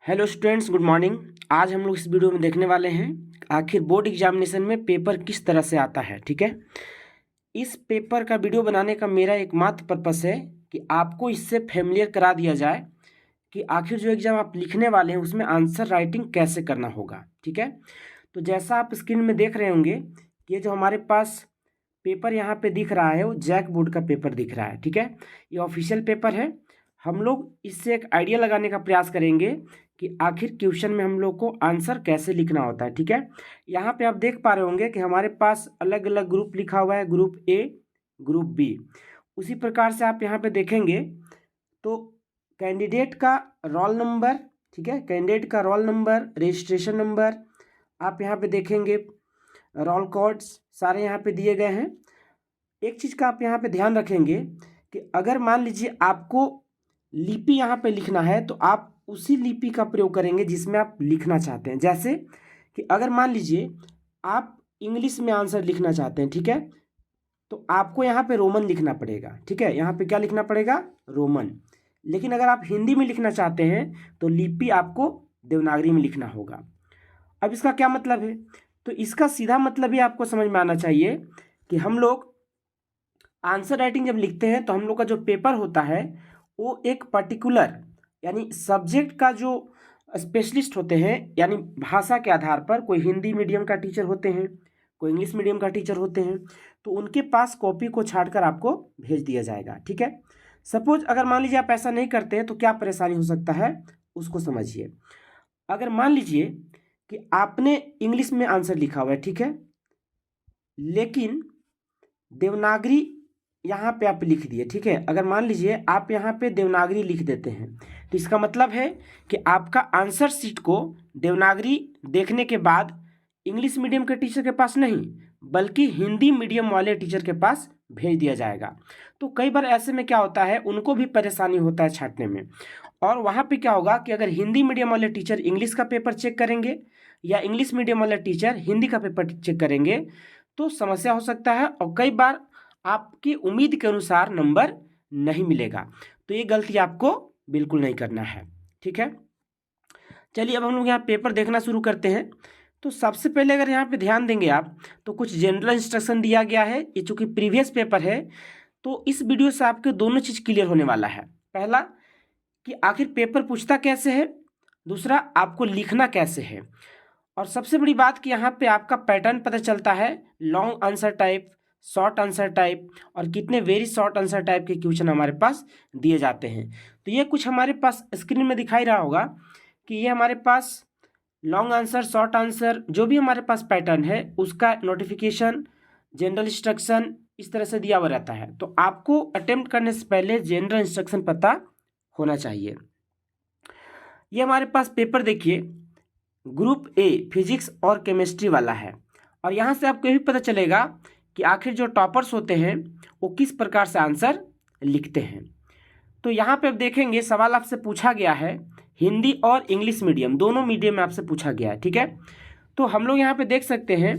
Hello students, good morning. आज हम लोग इस वीडियो में देखने वाले हैं आखिर बोर्ड एग्जामिनेशन में पेपर किस तरह से आता है। ठीक है, इस पेपर का वीडियो बनाने का मेरा एकमात्र पर्पस है कि आपको इससे फेमिलियर करा दिया जाए कि आखिर जो एग्ज़ाम आप लिखने वाले हैं उसमें आंसर राइटिंग कैसे करना होगा। ठीक है, तो जैसा आप स्क्रीन में देख रहे होंगे कि ये जो हमारे पास पेपर यहाँ पे दिख रहा है वो जैक बोर्ड का पेपर दिख रहा है। ठीक है, ये ऑफिशियल पेपर है। हम लोग इससे एक आइडिया लगाने का प्रयास करेंगे कि आखिर क्वेश्चन में हम लोग को आंसर कैसे लिखना होता है। ठीक है, यहाँ पे आप देख पा रहे होंगे कि हमारे पास अलग अलग ग्रुप लिखा हुआ है, ग्रुप ए, ग्रुप बी। उसी प्रकार से आप यहाँ पे देखेंगे तो कैंडिडेट का रोल नंबर, ठीक है, कैंडिडेट का रोल नंबर, रजिस्ट्रेशन नंबर, आप यहाँ पे देखेंगे रोल कोड्स सारे यहाँ पे दिए गए हैं। एक चीज़ का आप यहाँ पे ध्यान रखेंगे कि अगर मान लीजिए आपको लिपि यहाँ पे लिखना है तो आप उसी लिपि का प्रयोग करेंगे जिसमें आप लिखना चाहते हैं। जैसे कि अगर मान लीजिए आप इंग्लिश में आंसर लिखना चाहते हैं, ठीक है, तो आपको यहाँ पे रोमन लिखना पड़ेगा। ठीक है, यहाँ पे क्या लिखना पड़ेगा? रोमन। लेकिन अगर आप हिंदी में लिखना चाहते हैं तो लिपि आपको देवनागरी में लिखना होगा। अब इसका क्या मतलब है? तो इसका सीधा मतलब ही आपको समझ में आना चाहिए कि हम लोग आंसर राइटिंग जब लिखते हैं तो हम लोग का जो पेपर होता है वो एक पर्टिकुलर यानी सब्जेक्ट का जो स्पेशलिस्ट होते हैं, यानी भाषा के आधार पर कोई हिंदी मीडियम का टीचर होते हैं, कोई इंग्लिश मीडियम का टीचर होते हैं, तो उनके पास कॉपी को छांटकर आपको भेज दिया जाएगा। ठीक है, सपोज अगर मान लीजिए आप ऐसा नहीं करते हैं तो क्या परेशानी हो सकता है उसको समझिए। अगर मान लीजिए कि आपने इंग्लिश में आंसर लिखा हुआ है, ठीक है, लेकिन देवनागरी यहाँ पे आप लिख दिए। ठीक है, अगर मान लीजिए आप यहाँ पे देवनागरी लिख देते हैं तो इसका मतलब है कि आपका आंसर शीट को देवनागरी देखने के बाद इंग्लिश मीडियम के टीचर के पास नहीं बल्कि हिंदी मीडियम वाले टीचर के पास भेज दिया जाएगा। तो कई बार ऐसे में क्या होता है, उनको भी परेशानी होता है छांटने में। और वहाँ पे क्या होगा कि अगर हिंदी मीडियम वाले टीचर इंग्लिश का पेपर चेक करेंगे या इंग्लिश मीडियम वाले टीचर हिंदी का पेपर चेक करेंगे तो समस्या हो सकता है और कई बार आपकी उम्मीद के अनुसार नंबर नहीं मिलेगा। तो ये गलती आपको बिल्कुल नहीं करना है। ठीक है, चलिए अब हम लोग यहाँ पेपर देखना शुरू करते हैं। तो सबसे पहले अगर यहाँ पे ध्यान देंगे आप तो कुछ जनरल इंस्ट्रक्शन दिया गया है। ये चूँकि प्रीवियस पेपर है तो इस वीडियो से आपके दोनों चीज़ क्लियर होने वाला है। पहला कि आखिर पेपर पूछता कैसे है, दूसरा आपको लिखना कैसे है, और सबसे बड़ी बात कि यहाँ पे आपका पैटर्न पता चलता है, long answer type, short answer type और कितने वेरी शॉर्ट आंसर टाइप के क्वेश्चन हमारे पास दिए जाते हैं। तो ये कुछ हमारे पास स्क्रीन में दिखाई रहा होगा कि ये हमारे पास लॉन्ग आंसर, शॉर्ट आंसर, जो भी हमारे पास पैटर्न है उसका नोटिफिकेशन, जनरल इंस्ट्रक्शन इस तरह से दिया हुआ रहता है। तो आपको अटेम्प्ट करने से पहले जनरल इंस्ट्रक्शन पता होना चाहिए। ये हमारे पास पेपर देखिए ग्रुप ए फिजिक्स और केमिस्ट्री वाला है, और यहाँ से आपको ये भी पता चलेगा कि आखिर जो टॉपर्स होते हैं वो किस प्रकार से आंसर लिखते हैं। तो यहाँ पे आप देखेंगे सवाल आपसे पूछा गया है हिंदी और इंग्लिश मीडियम, दोनों मीडियम में आपसे पूछा गया है। ठीक है, तो हम लोग यहाँ पे देख सकते हैं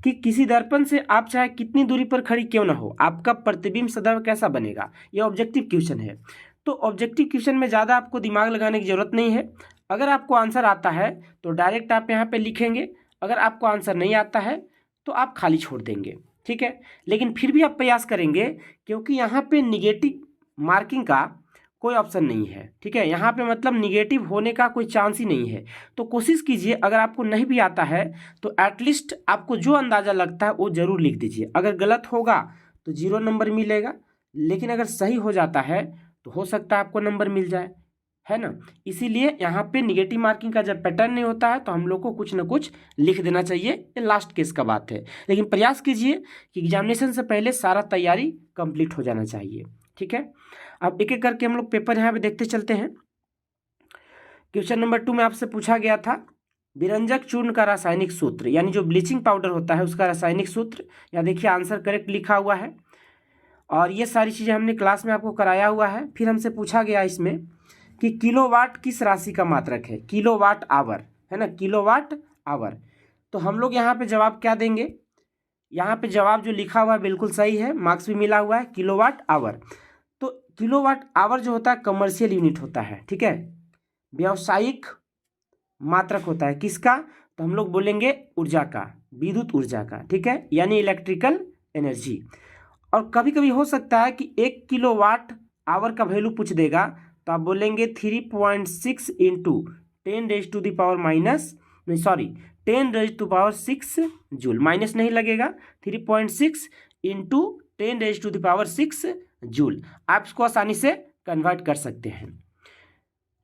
कि किसी दर्पण से आप चाहे कितनी दूरी पर खड़ी क्यों ना हो आपका प्रतिबिंब सदैव कैसा बनेगा, ये ऑब्जेक्टिव क्वेश्चन है। तो ऑब्जेक्टिव क्वेश्चन में ज़्यादा आपको दिमाग लगाने की ज़रूरत नहीं है। अगर आपको आंसर आता है तो डायरेक्ट आप यहाँ पे लिखेंगे, अगर आपको आंसर नहीं आता है तो आप खाली छोड़ देंगे। ठीक है, लेकिन फिर भी आप प्रयास करेंगे क्योंकि यहाँ पे निगेटिव मार्किंग का कोई ऑप्शन नहीं है। ठीक है, यहाँ पे मतलब निगेटिव होने का कोई चांस ही नहीं है। तो कोशिश कीजिए अगर आपको नहीं भी आता है तो एटलीस्ट आपको जो अंदाज़ा लगता है वो ज़रूर लिख दीजिए। अगर गलत होगा तो 0 नंबर मिलेगा, लेकिन अगर सही हो जाता है तो हो सकता है आपको नंबर मिल जाए, है ना। इसीलिए यहाँ पे निगेटिव मार्किंग का जब पैटर्न नहीं होता है तो हम लोग को कुछ ना कुछ लिख देना चाहिए। ये लास्ट केस का बात है, लेकिन प्रयास कीजिए कि एग्जामिनेशन से पहले सारा तैयारी कंप्लीट हो जाना चाहिए। ठीक है, अब एक एक करके हम लोग पेपर यहाँ पे देखते चलते हैं। क्वेश्चन नंबर 2 में आपसे पूछा गया था विरंजक चूर्ण का रासायनिक सूत्र, यानी जो ब्लीचिंग पाउडर होता है उसका रासायनिक सूत्र। यहाँ देखिए आंसर करेक्ट लिखा हुआ है और ये सारी चीज़ें हमने क्लास में आपको कराया हुआ है। फिर हमसे पूछा गया इसमें कि किलोवाट किस राशि का मात्रक है, किलोवाट आवर, है ना, किलोवाट आवर। तो हम लोग यहाँ पे जवाब क्या देंगे, यहाँ पे जवाब जो लिखा हुआ है बिल्कुल सही है, मार्क्स भी मिला हुआ है, किलोवाट आवर। तो किलोवाट आवर जो होता है कमर्शियल यूनिट होता है। ठीक है, व्यावसायिक मात्रक होता है। किसका? तो हम लोग बोलेंगे ऊर्जा का, विद्युत ऊर्जा का, ठीक है, यानी इलेक्ट्रिकल एनर्जी। और कभी कभी हो सकता है कि 1 किलोवाट आवर का वैल्यू पूछ देगा, तो आप बोलेंगे 3.6 इंटू 10⁻6 जूल। माइनस नहीं लगेगा, 3.6 इंटू 10⁻6 जूल। आप इसको आसानी से कन्वर्ट कर सकते हैं।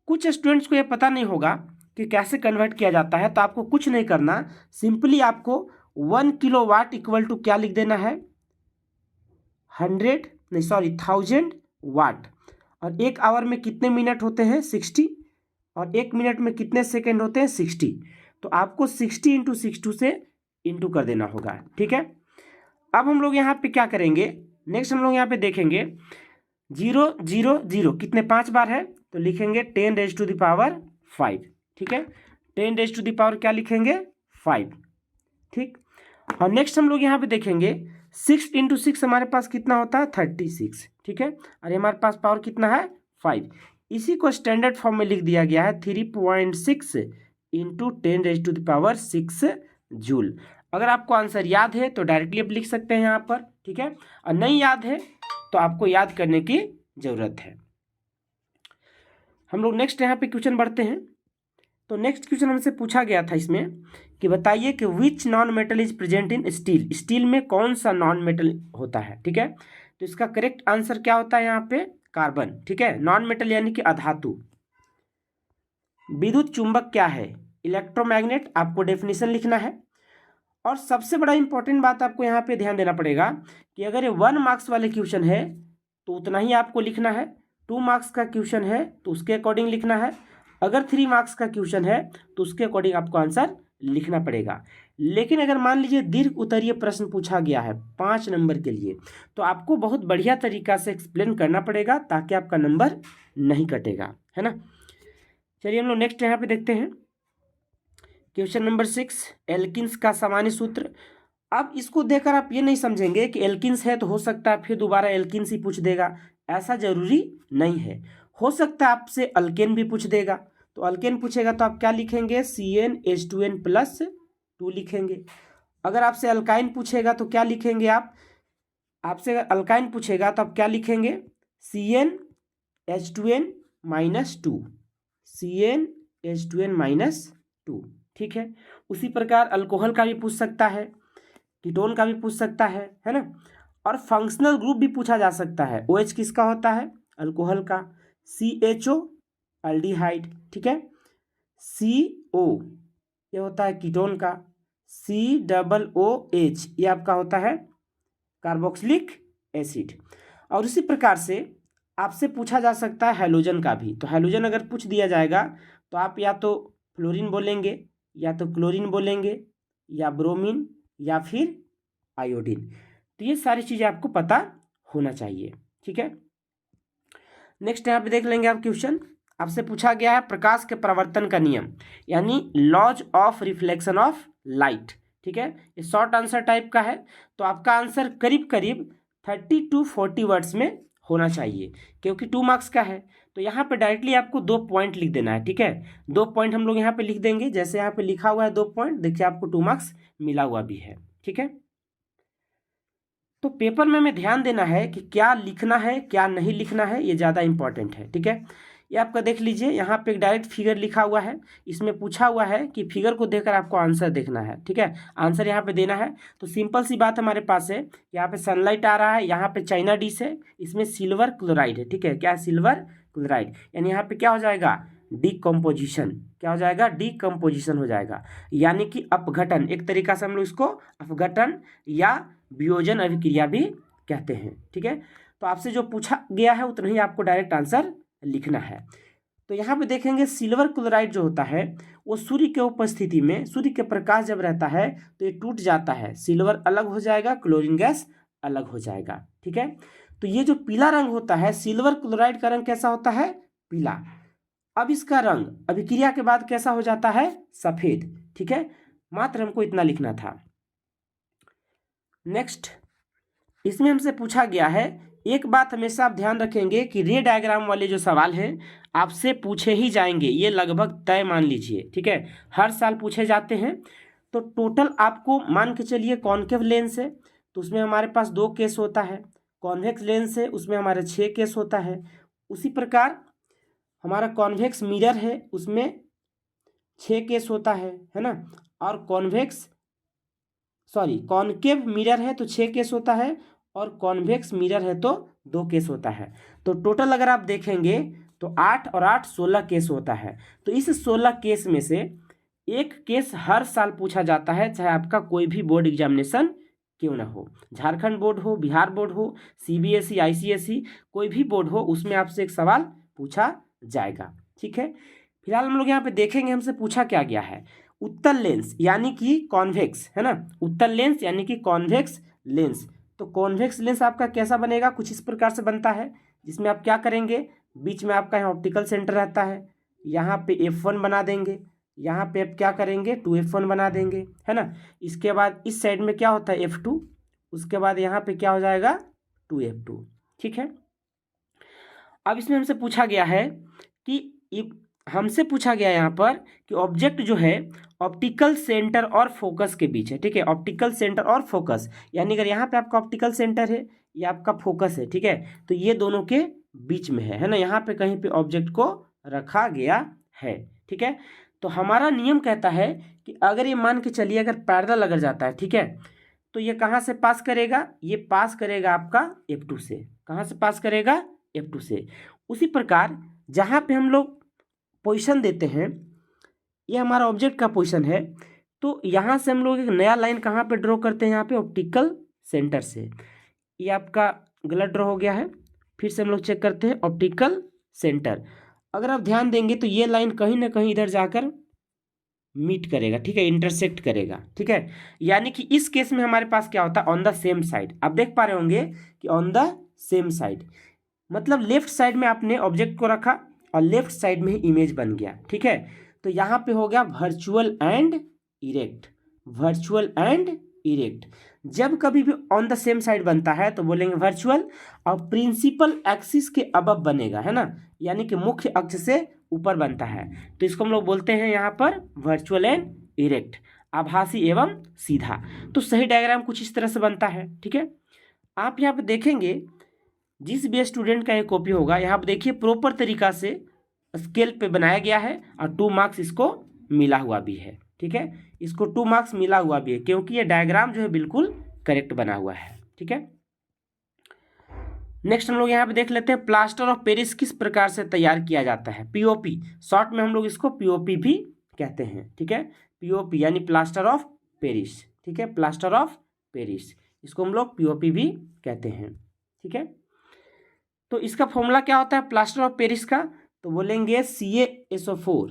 कुछ स्टूडेंट्स को ये पता नहीं होगा कि कैसे कन्वर्ट किया जाता है, तो आपको कुछ नहीं करना, सिंपली आपको 1 किलोवाट इक्वल टू क्या लिख देना है, 1000 वाट। और 1 आवर में कितने मिनट होते हैं, 60, और 1 मिनट में कितने सेकेंड होते हैं, 60। तो आपको 60 इंटू 62 से इंटू कर देना होगा, ठीक है। अब हम लोग यहाँ पे क्या करेंगे, नेक्स्ट हम लोग यहाँ पे देखेंगे 0 0 0 कितने 5 बार है, तो लिखेंगे 10⁻5, ठीक है, 10⁻, क्या लिखेंगे, 5, ठीक। और नेक्स्ट हम लोग यहाँ पे देखेंगे 6 इंटू 6 हमारे पास कितना होता है, 36, ठीक है, और हमारे पास पावर कितना है, 5। इसी को स्टैंडर्ड फॉर्म में लिख दिया गया है 3.6 इंटू 10⁻6 जूल। अगर आपको आंसर याद है तो डायरेक्टली आप लिख सकते हैं यहाँ पर, ठीक है, और नहीं याद है तो आपको याद करने की जरूरत है। हम लोग नेक्स्ट यहाँ पे क्वेश्चन बढ़ते हैं। तो नेक्स्ट क्वेश्चन हमसे पूछा गया था इसमें कि बताइए कि which non metal is present in steel. Steel में कौन सा नॉन मेटल होता है, ठीक है। तो इसका करेक्ट आंसर क्या होता है यहाँ पे, कार्बन, ठीक है। नॉन मेटल यानी कि अधातु। विद्युत चुंबक क्या है, इलेक्ट्रोमैग्नेट, आपको डेफिनेशन लिखना है। और सबसे बड़ा इंपॉर्टेंट बात आपको यहाँ पे ध्यान देना पड़ेगा कि अगर ये 1 मार्क्स वाले क्वेश्चन है तो उतना ही आपको लिखना है, 2 मार्क्स का क्वेश्चन है तो उसके अकॉर्डिंग लिखना है, अगर 3 मार्क्स का क्वेश्चन है तो उसके अकॉर्डिंग आपको आंसर लिखना पड़ेगा। लेकिन अगर मान लीजिए दीर्घ उत्तरीय प्रश्न पूछा गया है 5 नंबर के लिए, तो आपको बहुत बढ़िया तरीका से एक्सप्लेन करना पड़ेगा ताकि आपका नंबर नहीं कटेगा, है ना। चलिए हम लोग नेक्स्ट यहाँ पे देखते हैं क्वेश्चन नंबर 6, एल्किन्स का सामान्य सूत्र। अब इसको देखकर आप ये नहीं समझेंगे कि एल्किन्स है तो हो सकता है फिर दोबारा एल्किन्स ही पूछ देगा, ऐसा जरूरी नहीं है। हो सकता है आपसे अल्केन भी पूछ देगा, तो अल्केन पूछेगा तो आप क्या लिखेंगे, CnH2n+2 लिखेंगे। अगर आपसे अल्काइन पूछेगा तो क्या लिखेंगे आप, आपसे अगर अल्काइन पूछेगा तो आप क्या लिखेंगे, CnH2n-2, CnH2n-2, ठीक है। उसी प्रकार अल्कोहल का भी पूछ सकता है, कीटोन का भी पूछ सकता है ना। और फंक्शनल ग्रुप भी पूछा जा सकता है। OH किसका होता है, अल्कोहल का, CHO अल्डिहाइड, ठीक है, CO ये होता है कीटोन का, COOH ये आपका होता है कार्बोक्सिलिक एसिड। और उसी प्रकार से आपसे पूछा जा सकता है हैलोजन का भी। तो हैलोजन अगर पूछ दिया जाएगा तो आप या तो फ्लोरीन बोलेंगे, या तो क्लोरीन बोलेंगे, या ब्रोमीन, या फिर आयोडीन। तो ये सारी चीज़ें आपको पता होना चाहिए, ठीक है। नेक्स्ट यहाँ पे देख लेंगे आप क्वेश्चन। आपसे पूछा गया है प्रकाश के परावर्तन का नियम, यानी laws of reflection of light, ठीक है। ये शॉर्ट आंसर टाइप का है, तो आपका आंसर करीब करीब 30 to 40 वर्ड्स में होना चाहिए, क्योंकि 2 मार्क्स का है। तो यहाँ पे डायरेक्टली आपको 2 पॉइंट लिख देना है, ठीक है। 2 पॉइंट हम लोग यहाँ पे लिख देंगे, जैसे यहाँ पे लिखा हुआ है 2 पॉइंट, देखिए आपको 2 मार्क्स मिला हुआ भी है, ठीक है। तो पेपर में हमें ध्यान देना है कि क्या लिखना है क्या नहीं लिखना है, ये ज़्यादा इंपॉर्टेंट है, ठीक है। ये आपका देख लीजिए, यहाँ पे एक डायरेक्ट फिगर लिखा हुआ है, इसमें पूछा हुआ है कि फिगर को देखकर आपको आंसर देखना है, ठीक है, आंसर यहाँ पे देना है। तो सिंपल सी बात हमारे पास है, यहाँ पे सनलाइट आ रहा है, यहाँ पे चाइना डिश है, इसमें सिल्वर क्लोराइड है, ठीक है, क्या सिल्वर क्लोराइड, यानी यहाँ पे क्या हो जाएगा, डीकम्पोजिशन, क्या हो जाएगा, डीकम्पोजिशन हो जाएगा, यानी कि अपघटन। एक तरीका से हम लोग इसको अपघटन या वियोजन अभिक्रिया भी कहते हैं, ठीक है। तो आपसे जो पूछा गया है उतना ही आपको डायरेक्ट आंसर लिखना है। तो यहाँ पे देखेंगे सिल्वर क्लोराइड जो होता है वो सूर्य के उपस्थिति में, सूर्य के प्रकाश जब रहता है तो ये टूट जाता है, सिल्वर अलग हो जाएगा, क्लोरीन गैस अलग हो जाएगा, ठीक है। तो ये जो पीला रंग होता है, सिल्वर क्लोराइड का रंग कैसा होता है, पीला। अब इसका रंग अभिक्रिया के बाद कैसा हो जाता है, सफेद, ठीक है। मात्र हमको इतना लिखना था। नेक्स्ट इसमें हमसे पूछा गया है एक बात हमेशा आप ध्यान रखेंगे कि रे डायग्राम वाले जो सवाल हैं आपसे पूछे ही जाएंगे, ये लगभग तय मान लीजिए, ठीक है। हर साल पूछे जाते हैं। तो टोटल आपको मान के चलिए कॉन्केव लेंस है तो उसमें हमारे पास 2 केस होता है, कॉन्वेक्स लेंस है उसमें हमारे 6 केस होता है। उसी प्रकार हमारा कॉन्वेक्स मिरर है उसमें 6 केस होता है ना। और कॉन्केव मिरर है तो 6 केस होता है और कॉन्वेक्स मिरर है तो 2 केस होता है। तो टोटल अगर आप देखेंगे तो 8 और 8 16 केस होता है। तो इस 16 केस में से एक केस हर साल पूछा जाता है, चाहे आपका कोई भी बोर्ड एग्जामिनेशन क्यों ना हो, झारखंड बोर्ड हो, बिहार बोर्ड हो, सीबीएसई, आईसीएसई, कोई भी बोर्ड हो, उसमें आपसे एक सवाल पूछा जाएगा, ठीक है। फिलहाल हम लोग यहाँ पे देखेंगे हमसे पूछा क्या गया है। उत्तल लेंस यानी कि कॉन्वेक्स, है ना, उत्तल लेंस यानी कि कॉन्वेक्स लेंस। तो कॉन्वेक्स लेंस आपका कैसा बनेगा, कुछ इस प्रकार से बनता है, जिसमें आप क्या करेंगे, बीच में आपका यहाँ ऑप्टिकल सेंटर रहता है, यहाँ पे F1 बना देंगे, यहाँ पे आप क्या करेंगे 2F1 बना देंगे, है ना। इसके बाद इस साइड में क्या होता है F2, उसके बाद यहाँ पे क्या हो जाएगा 2F2, ठीक है। अब इसमें हमसे पूछा गया है कि हमसे पूछा गया यहाँ पर कि ऑब्जेक्ट जो है ऑप्टिकल सेंटर और फोकस के बीच है, ठीक है। ऑप्टिकल सेंटर और फोकस यानी अगर यहाँ पे आपका ऑप्टिकल सेंटर है, ये आपका फोकस है, ठीक है, तो ये दोनों के बीच में है ना, यहाँ पे कहीं पे ऑब्जेक्ट को रखा गया है, ठीक है। तो हमारा नियम कहता है कि अगर ये मान के चलिए अगर पैरेलल अगर जाता है, ठीक है, तो ये कहाँ से पास करेगा, ये पास करेगा आपका F2 से। कहाँ से पास करेगा, F2 से। उसी प्रकार जहाँ पे हम लोग पोजीशन देते हैं, ये हमारा ऑब्जेक्ट का पोजीशन है, तो यहाँ से हम लोग एक नया लाइन कहाँ पे ड्रॉ करते हैं, यहाँ पे ऑप्टिकल सेंटर से। ये आपका गलत ड्रॉ हो गया है, फिर से हम लोग चेक करते हैं ऑप्टिकल सेंटर। अगर आप ध्यान देंगे तो ये लाइन कहीं ना कहीं इधर जाकर मीट करेगा, ठीक है, इंटरसेक्ट करेगा, ठीक है। यानी कि इस केस में हमारे पास क्या होता है, ऑन द सेम साइड। आप देख पा रहे होंगे कि ऑन द सेम साइड मतलब लेफ्ट साइड में आपने ऑब्जेक्ट को रखा और लेफ्ट साइड में ही इमेज बन गया, ठीक है। तो यहाँ पे हो गया virtual and erect, virtual and erect. जब कभी भी ऑन द सेम साइड बनता है तो बोलेंगे वर्चुअल, और प्रिंसिपल एक्सिस के अबव बनेगा, है ना, यानी कि मुख्य अक्ष से ऊपर बनता है, तो इसको हम लोग बोलते हैं यहाँ पर वर्चुअल एंड इरेक्ट, आभासी एवं सीधा। तो सही डायग्राम कुछ इस तरह से बनता है, ठीक है। आप यहाँ पे देखेंगे जिस भी स्टूडेंट का ये कॉपी होगा, यहाँ पे देखिए प्रॉपर तरीका से स्केल पे बनाया गया है और 2 मार्क्स इसको मिला हुआ भी है, ठीक है। इसको 2 मार्क्स मिला हुआ भी है क्योंकि ये डायग्राम जो है बिल्कुल करेक्ट बना हुआ है, ठीक है। नेक्स्ट हम लोग यहाँ पे देख लेते हैं प्लास्टर ऑफ पेरिस किस प्रकार से तैयार किया जाता है। पीओपी, शॉर्ट में हम लोग इसको पीओपी भी कहते हैं, ठीक है। पीओपी यानी प्लास्टर ऑफ पेरिस, ठीक है, प्लास्टर ऑफ पेरिस, इसको हम लोग पीओपी भी कहते हैं, ठीक है। तो इसका फॉर्मूला क्या होता है प्लास्टर ऑफ पेरिस का, तो बोलेंगे CaSO4,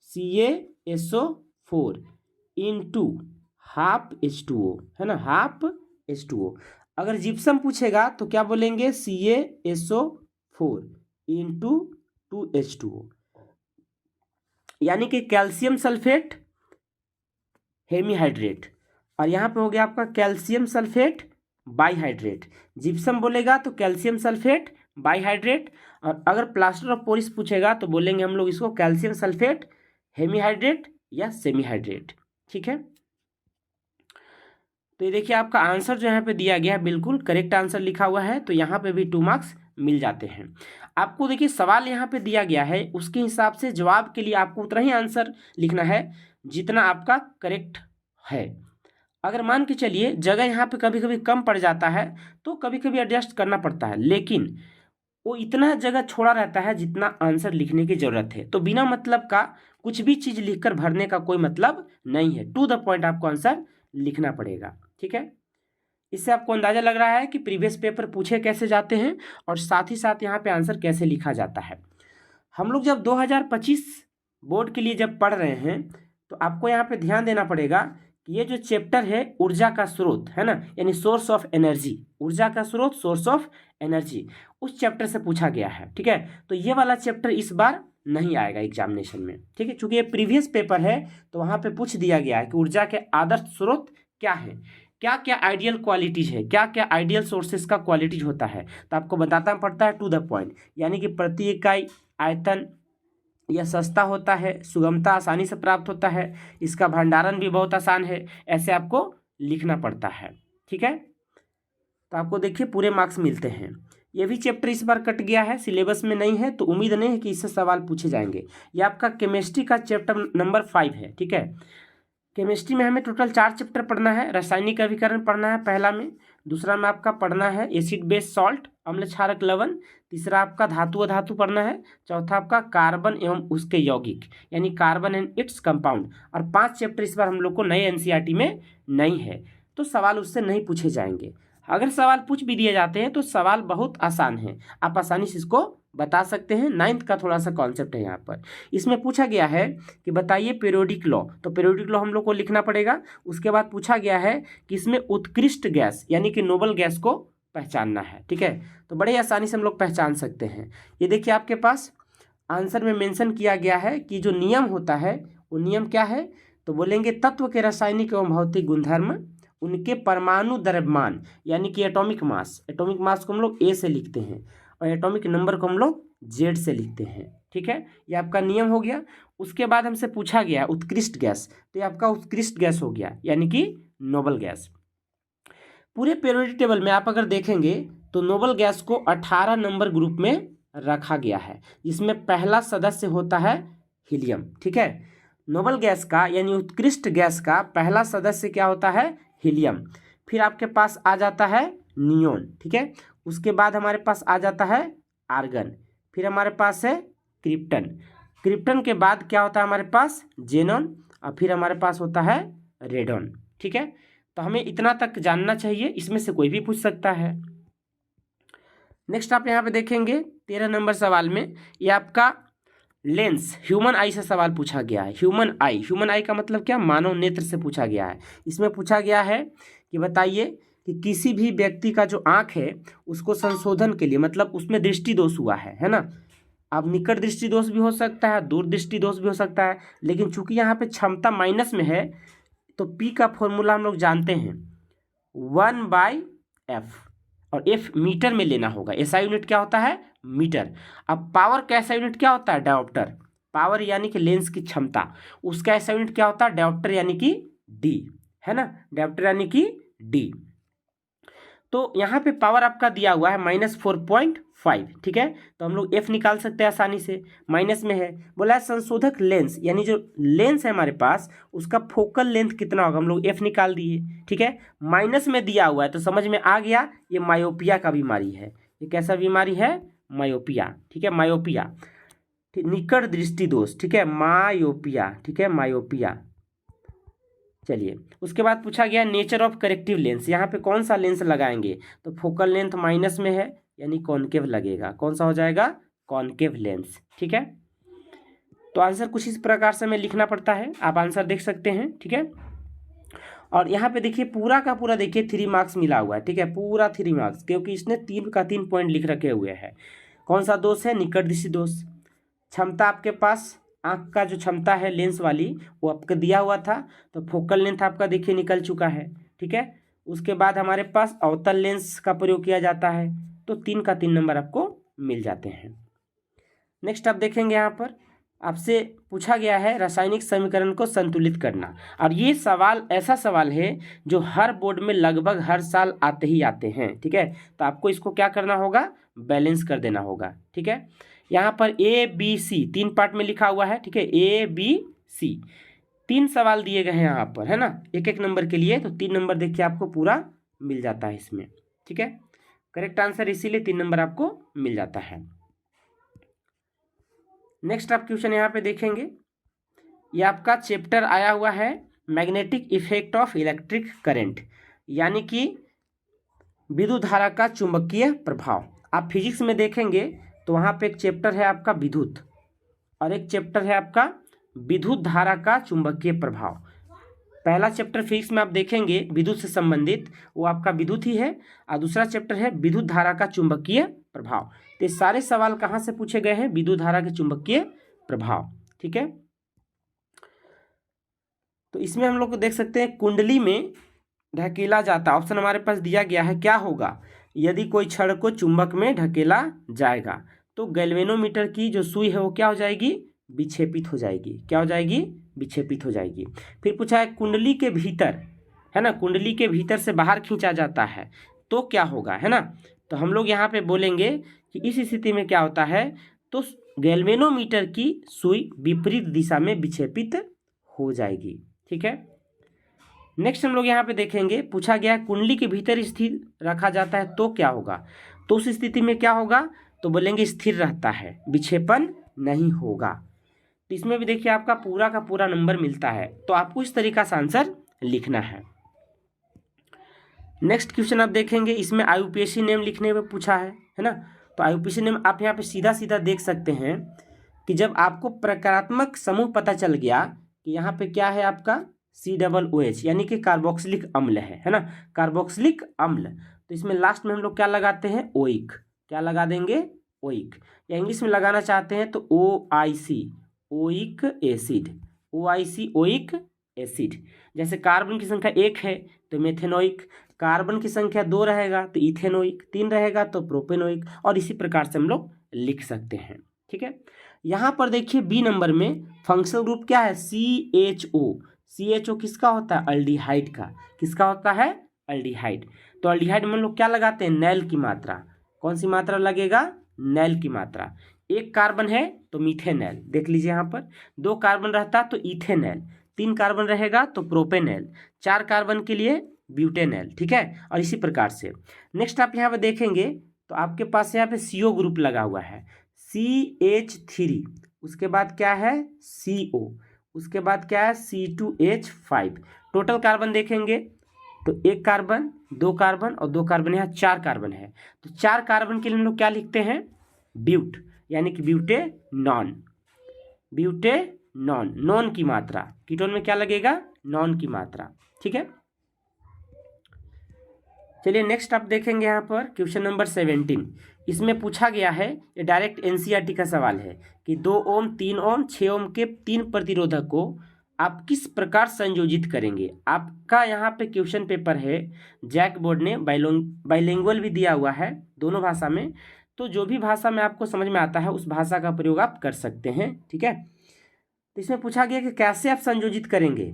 CaSO4 into half H2O, है ना, हाफ H2O। अगर जिप्सम पूछेगा तो क्या बोलेंगे CaSO4 इंटू 2H2O, यानी कि कैल्शियम सल्फेट हेमीहाइड्रेट, और यहाँ पे हो गया आपका कैल्शियम सल्फेट बाईहाइड्रेट। जिप्सम बोलेगा तो कैल्शियम सल्फेट बाईहाइड्रेट, और अगर प्लास्टर ऑफ पेरिस पूछेगा तो बोलेंगे हम लोग इसको कैल्शियम सल्फेट हेमीहाइड्रेट या सेमीहाइड्रेट, ठीक है। तो ये देखिए आपका आंसर जो यहाँ पे दिया गया है बिल्कुल करेक्ट आंसर लिखा हुआ है, तो यहाँ पे भी 2 मार्क्स मिल जाते हैं आपको। देखिए सवाल यहाँ पे दिया गया है, उसके हिसाब से जवाब के लिए आपको उतना ही आंसर लिखना है जितना आपका करेक्ट है। अगर मान के चलिए जगह यहाँ पे कभी कभी कम पड़ जाता है तो कभी कभी एडजस्ट करना पड़ता है, लेकिन वो इतना जगह छोड़ा रहता है जितना आंसर लिखने की जरूरत है। तो बिना मतलब का कुछ भी चीज लिखकर भरने का कोई मतलब नहीं है, टू द पॉइंट आपको आंसर लिखना पड़ेगा, ठीक है। इससे आपको अंदाजा लग रहा है कि प्रीवियस पेपर पूछे कैसे जाते हैं और साथ ही साथ यहाँ पे आंसर कैसे लिखा जाता है। हम लोग जब 2025 बोर्ड के लिए जब पढ़ रहे हैं तो आपको यहाँ पे ध्यान देना पड़ेगा कि ये जो चैप्टर है ऊर्जा का स्रोत, है ना, यानी सोर्स ऑफ एनर्जी, ऊर्जा का स्रोत सोर्स ऑफ एनर्जी, उस चैप्टर से पूछा गया है, ठीक है। तो ये वाला चैप्टर इस बार नहीं आएगा एग्जामिनेशन में, ठीक है, क्योंकि ये प्रीवियस पेपर है तो वहाँ पे पूछ दिया गया है कि ऊर्जा के आदर्श स्रोत क्या है। क्या क्या आइडियल क्वालिटीज है, क्या क्या आइडियल सोर्सेज का क्वालिटीज होता है, तो आपको बताना पड़ता है टू द पॉइंट, यानी कि प्रति इकाई आयतन यह सस्ता होता है, सुगमता आसानी से प्राप्त होता है, इसका भंडारण भी बहुत आसान है, ऐसे आपको लिखना पड़ता है। ठीक है, तो आपको देखिए पूरे मार्क्स मिलते हैं। ये भी चैप्टर इस बार कट गया है, सिलेबस में नहीं है, तो उम्मीद नहीं है कि इससे सवाल पूछे जाएंगे। ये आपका केमिस्ट्री का चैप्टर नंबर 5 है। ठीक है, केमिस्ट्री में हमें टोटल 4 चैप्टर पढ़ना है। रासायनिक अभिकरण पढ़ना है पहला में, दूसरा में आपका पढ़ना है एसिड बेस सॉल्ट, अम्ल क्षारक लवण, तीसरा आपका धातु अधातु पढ़ना है, चौथा आपका कार्बन एवं उसके यौगिक यानी कार्बन एंड इट्स कंपाउंड, और 5 चैप्टर इस बार हम लोग को नए एनसीईआरटी में नहीं है, तो सवाल उससे नहीं पूछे जाएंगे। अगर सवाल पूछ भी दिए जाते हैं तो सवाल बहुत आसान है, आप आसानी से इसको बता सकते हैं। 9th का थोड़ा सा कॉन्सेप्ट है यहाँ पर। इसमें पूछा गया है कि बताइए पीरियोडिक लॉ, तो पीरियोडिक लॉ हम लोग को लिखना पड़ेगा। उसके बाद पूछा गया है कि इसमें उत्कृष्ट गैस यानी कि नोबल गैस को पहचानना है। ठीक है, तो बड़े आसानी से हम लोग पहचान सकते हैं। ये देखिए आपके पास आंसर में मेंशन किया गया है कि जो नियम होता है वो नियम क्या है, तो बोलेंगे तत्व के रासायनिक एवं भौतिक गुणधर्म, उनके परमाणु द्रव्यमान यानी कि एटॉमिक मास, एटॉमिक मास को हम लोग ए से लिखते हैं और एटॉमिक नंबर को हम लोग जेड से लिखते हैं। ठीक है, ये आपका नियम हो गया। उसके बाद हमसे पूछा गया उत्कृष्ट गैस, तो ये आपका उत्कृष्ट गैस हो गया यानी कि नोबल गैस। पूरे पीरियोडिक टेबल में आप अगर देखेंगे तो नोबल गैस को 18 नंबर ग्रुप में रखा गया है, जिसमें पहला सदस्य होता है हीलियम। ठीक है, नोबल गैस का यानी उत्कृष्ट गैस का पहला सदस्य क्या होता है, हीलियम। फिर आपके पास आ जाता है नियोन। ठीक है, उसके बाद हमारे पास आ जाता है आर्गन, फिर हमारे पास है क्रिप्टन, क्रिप्टन के बाद क्या होता है हमारे पास जेनॉन, और फिर हमारे पास होता है रेडॉन। ठीक है, तो हमें इतना तक जानना चाहिए, इसमें से कोई भी पूछ सकता है। नेक्स्ट आप यहाँ पे देखेंगे 13 नंबर सवाल में ये आपका लेंस ह्यूमन आई से सवाल पूछा गया है। ह्यूमन आई, ह्यूमन आई का मतलब क्या, मानव नेत्र से पूछा गया है। इसमें पूछा गया है कि बताइए कि किसी भी व्यक्ति का जो आँख है उसको संशोधन के लिए, मतलब उसमें दृष्टि दोष हुआ है ना। अब निकट दृष्टि दोष भी हो सकता है, दूर दृष्टि दोष भी हो सकता है, लेकिन चूंकि यहाँ पे क्षमता माइनस में है तो पी का फॉर्मूला हम लोग जानते हैं 1/f, और एफ मीटर में लेना होगा। ऐसा यूनिट क्या होता है, मीटर। अब पावर का ऐसा यूनिट क्या होता है, डायोप्टर। पावर यानी कि लेंस की क्षमता, उसका ऐसा यूनिट क्या होता है, डायोप्टर यानी कि डी, है ना, डायोप्टर यानी कि डी। तो यहाँ पे पावर आपका दिया हुआ है -4.5। ठीक है, तो हम लोग एफ निकाल सकते हैं आसानी से, माइनस में है। बोला है संशोधक लेंस यानी जो लेंस है हमारे पास उसका फोकल लेंथ कितना होगा, हम लोग एफ निकाल दिए। ठीक है, माइनस में दिया हुआ है तो समझ में आ गया ये मायोपिया का बीमारी है। ये कैसा बीमारी है, मायोपिया। ठीक है, मायोपिया, निकट दृष्टि दोष। ठीक है, मायोपिया। ठीक है, मायोपिया। चलिए, उसके बाद पूछा गया नेचर ऑफ करेक्टिव लेंस, यहाँ पे कौन सा लेंस लगाएंगे, तो फोकल लेंथ माइनस में है यानी कॉनकेव लगेगा। कौन सा हो जाएगा, कॉनकेव लेंस। ठीक है, तो आंसर कुछ इस प्रकार से हमें लिखना पड़ता है, आप आंसर देख सकते हैं। ठीक है, और यहाँ पे देखिए पूरा का पूरा देखिए 3 मार्क्स मिला हुआ है। ठीक है, पूरा 3 मार्क्स, क्योंकि इसने 3 का 3 पॉइंट लिख रखे हुए हैं। कौन सा दोष है, निकट दृष्टि दोष। क्षमता आपके पास आँख का जो क्षमता है लेंस वाली वो आपको दिया हुआ था, तो फोकल लेंथ आपका देखिए निकल चुका है। ठीक है, उसके बाद हमारे पास अवतल लेंस का प्रयोग किया जाता है, तो 3 का 3 नंबर आपको मिल जाते हैं। नेक्स्ट आप देखेंगे यहाँ पर आपसे पूछा गया है रासायनिक समीकरण को संतुलित करना, और ये सवाल ऐसा सवाल है जो हर बोर्ड में लगभग हर साल आते ही आते हैं। ठीक है, तो आपको इसको क्या करना होगा, बैलेंस कर देना होगा। ठीक है, यहाँ पर ए बी सी 3 पार्ट में लिखा हुआ है। ठीक है, ए बी सी 3 सवाल दिए गए हैं यहाँ पर, है ना, एक एक नंबर के लिए, तो 3 नंबर देखिए आपको पूरा मिल जाता है इसमें। ठीक है, करेक्ट आंसर इसीलिए 3 नंबर आपको मिल जाता है। नेक्स्ट आप क्वेश्चन यहाँ पे देखेंगे, ये आपका चैप्टर आया हुआ है magnetic effect of electric current, यानी कि विद्युत धारा का चुंबकीय प्रभाव। आप फिजिक्स में देखेंगे तो वहाँ पे एक चैप्टर है आपका विद्युत, और एक चैप्टर है आपका विद्युत धारा का चुंबकीय प्रभाव। पहला चैप्टर फिजिक्स में आप देखेंगे विद्युत से संबंधित, वो आपका विद्युत ही है, और दूसरा चैप्टर है विद्युत धारा का चुंबकीय प्रभाव। तो सारे सवाल कहाँ से पूछे गए हैं, विद्युत धारा के चुंबकीय प्रभाव। ठीक है, तो इसमें हम लोग को देख सकते हैं कुंडली में ढकेला जाता, ऑप्शन हमारे पास दिया गया है, क्या होगा यदि कोई छड़ को चुंबक में ढकेला जाएगा? तो गैल्वेनोमीटर की जो सुई है वो क्या हो जाएगी? विक्षेपित हो जाएगी। क्या हो जाएगी? विक्षेपित हो जाएगी। फिर पूछा है कुंडली के भीतर, है ना, कुंडली के भीतर से बाहर खींचा जाता है तो क्या होगा, है ना? तो हम लोग यहाँ पे बोलेंगे कि इस स्थिति में क्या होता है, तो गैल्वेनोमीटर की सुई विपरीत दिशा में विक्षेपित हो जाएगी। ठीक है, नेक्स्ट हम लोग यहाँ पे देखेंगे, पूछा गया है कुंडली के भीतर स्थिर रखा जाता है तो क्या होगा? तो उस स्थिति में क्या होगा? तो बोलेंगे स्थिर रहता है, विक्षेपण नहीं होगा। तो इसमें भी देखिए आपका पूरा का पूरा नंबर मिलता है। तो आपको इस तरीका से आंसर लिखना है। नेक्स्ट क्वेश्चन आप देखेंगे, इसमें आईयूपीएसी नेम लिखने में पूछा है ना? तो आईयूपीएसी नेम आप यहाँ पे सीधा सीधा देख सकते हैं कि जब आपको प्रकारात्मक समूह पता चल गया कि यहाँ पे क्या है आपका COOH यानी कि कार्बोक्सिलिक अम्ल है ना, कार्बोक्सिलिक अम्ल। तो इसमें लास्ट में हम लोग क्या लगाते हैं? ओइक। क्या लगा देंगे? ओइक। या इंग्लिश में लगाना चाहते हैं तो OIC, oic acid, OIC oic acid. जैसे कार्बन की संख्या 1 है तो मेथेनोइक, कार्बन की संख्या 2 रहेगा तो इथेनोइक, 3 रहेगा तो प्रोपेनोइक, और इसी प्रकार से हम लोग लिख सकते हैं। ठीक है, यहाँ पर देखिए बी नंबर में फंक्शनल ग्रुप क्या है? CHO। CHO किसका होता है? अल्डिहाइड का। किसका होता है? अल्डिहाइड। तो अल्डिहाइड में हम लोग क्या लगाते हैं? नैल की मात्रा। कौन सी मात्रा लगेगा? नैल की मात्रा। एक कार्बन है तो मीथेनैल, देख लीजिए यहाँ पर। 2 कार्बन रहता तो इथेनैल, 3 कार्बन रहेगा तो प्रोपेनैल, 4 कार्बन के लिए ब्यूटेनैल। ठीक है, और इसी प्रकार से नेक्स्ट आप यहाँ पे देखेंगे तो आपके पास यहाँ पे CO ग्रुप लगा हुआ है, CH3, उसके बाद क्या है? CO, उसके बाद क्या है? C2H5। टोटल कार्बन देखेंगे तो 1 कार्बन, 2 कार्बन और 2 कार्बन, यहाँ 4 कार्बन है। तो 4 कार्बन के लिए हम लोग क्या लिखते हैं? ब्यूट, यानी कि ब्यूटेनॉन। ब्यूटेनॉन, नॉन की मात्रा, कीटोन में क्या लगेगा? नॉन की मात्रा। ठीक है, चलिए नेक्स्ट आप देखेंगे यहाँ पर क्वेश्चन नंबर 17। इसमें पूछा गया है, ये डायरेक्ट NCERT का सवाल है कि 2 ओम, 3 ओम, 6 ओम के 3 प्रतिरोधक को आप किस प्रकार संयोजित करेंगे? आपका यहाँ पे क्वेश्चन पेपर है, जैक बोर्ड ने बाइलिंगुअल भी दिया हुआ है दोनों भाषा में। तो जो भी भाषा में आपको समझ में आता है उस भाषा का प्रयोग आप कर सकते हैं। ठीक है, तो इसमें पूछा गया कि कैसे आप संयोजित करेंगे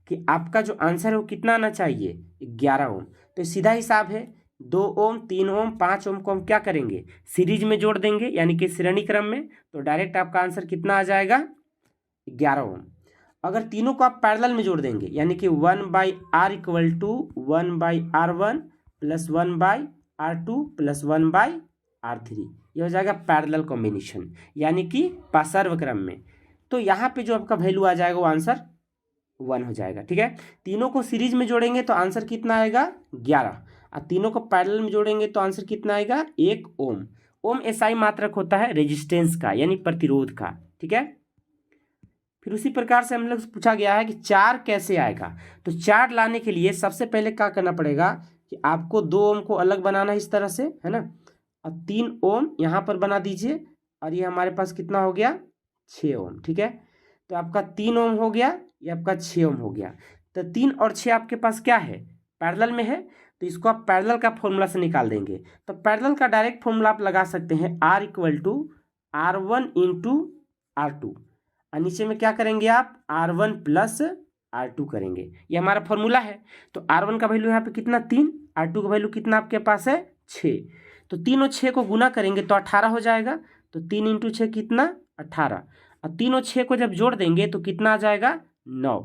कि आपका जो आंसर है वो कितना आना चाहिए? 11 ओम। तो सीधा हिसाब है, 2 ओम, 3 ओम, 5 ओम को हम क्या करेंगे? सीरीज में जोड़ देंगे, यानी कि श्रेणी क्रम में। तो डायरेक्ट आपका आंसर कितना आ जाएगा? 11 ओम। अगर तीनों को आप पैरेलल में जोड़ देंगे, यानी कि 1/R equal to 1/R1 plus 1/R2 plus 1/R3, ये हो जाएगा पैरेलल कॉम्बिनेशन, यानी कि पार्श्व क्रम में। तो यहाँ पे जो आपका वैल्यू आ जाएगा वो आंसर 1 हो जाएगा। ठीक है, तीनों को सीरीज में जोड़ेंगे तो आंसर कितना आएगा? 11। और तीनों को पैरेलल में जोड़ेंगे तो आंसर कितना आएगा? 1 ओम। ओम SI मात्रक होता है रेजिस्टेंस का, यानी प्रतिरोध का। ठीक है, फिर उसी प्रकार से हम लोग पूछा गया है कि 4 कैसे आएगा? तो 4 लाने के लिए सबसे पहले क्या करना पड़ेगा कि आपको 2 ओम को अलग बनाना है इस तरह से, है ना, और 3 ओम यहाँ पर बना दीजिए, और ये हमारे पास कितना हो गया? 6 ओम। ठीक है, तो आपका 3 ओम हो गया, ये आपका 6 ओम हो गया। तो 3 और 6 आपके पास क्या है? पैरेलल में है, तो इसको आप पैरेलल का फॉर्मूला से निकाल देंगे। तो पैरेलल का डायरेक्ट फॉर्मूला आप लगा सकते हैं, R equal to R1 into R2, और नीचे में क्या करेंगे आप? R1 प्लस R2 करेंगे। ये हमारा फॉर्मूला है। तो R1 का वैल्यू यहाँ पे कितना? 3। R2 का वैल्यू कितना आपके पास है? 6। तो 3 और 6 को गुना करेंगे तो 18 हो जाएगा। तो 3 इंटू 6 कितना? 18। और 3 और 6 को जब जोड़ देंगे तो कितना आ जाएगा? 9।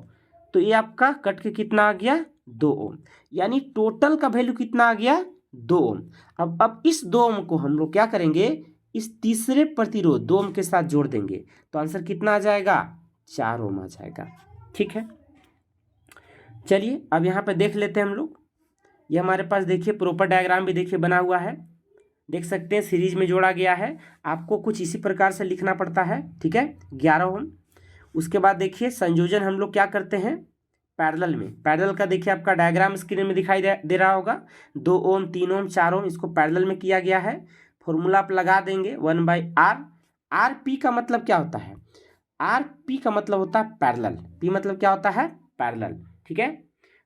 तो ये आपका कट के कितना आ गया? 2 ओम। यानी टोटल का वैल्यू कितना आ गया? 2 ओम। अब इस 2 ओम को हम लोग क्या करेंगे? इस तीसरे प्रतिरोध 2 ओम के साथ जोड़ देंगे तो आंसर कितना आ जाएगा? 4 ओम आ जाएगा। ठीक है, चलिए अब यहाँ पे देख लेते हैं हम लोग। ये हमारे पास देखिए प्रॉपर डायग्राम भी देखिए बना हुआ है, देख सकते हैं सीरीज में जोड़ा गया है। आपको कुछ इसी प्रकार से लिखना पड़ता है। ठीक है, 11 ओम। उसके बाद देखिए संयोजन हम लोग क्या करते हैं? पैरेलल में। पैरेलल का देखिए आपका डायग्राम स्क्रीन में दिखाई दे रहा होगा। 2 ओम, 3 ओम, 4 ओम, इसको पैरेलल में किया गया है। फॉर्मूला आप लगा देंगे 1/R। RP का मतलब क्या होता है? RP का मतलब होता है पैरेलल। P मतलब क्या होता है? पैरेलल। ठीक है,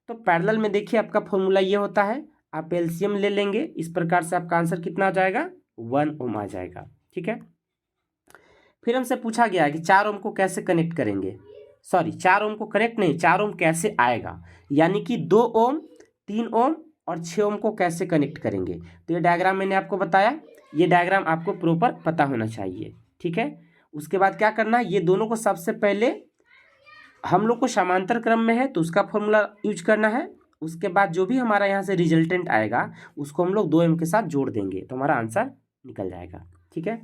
तो पैरेलल में देखिए आपका फॉर्मूला ये होता है, आप एलसीएम ले लेंगे, इस प्रकार से आपका आंसर कितना आ जाएगा, 1 ओम आ जाएगा। ठीक है, फिर हमसे पूछा गया है कि 4 ओम को कैसे कनेक्ट करेंगे, सॉरी 4 ओम को कनेक्ट नहीं, 4 ओम कैसे आएगा, यानी कि 2 ओम, 3 ओम और 6 ओम को कैसे कनेक्ट करेंगे। तो ये डायग्राम मैंने आपको बताया, ये डायग्राम आपको प्रॉपर पता होना चाहिए। ठीक है, उसके बाद क्या करना है, ये दोनों को सबसे पहले हम लोग को समांतर क्रम में है तो उसका फॉर्मूला यूज करना है। उसके बाद जो भी हमारा यहाँ से रिजल्टेंट आएगा उसको हम लोग 2 एम के साथ जोड़ देंगे तो हमारा आंसर निकल जाएगा। ठीक है,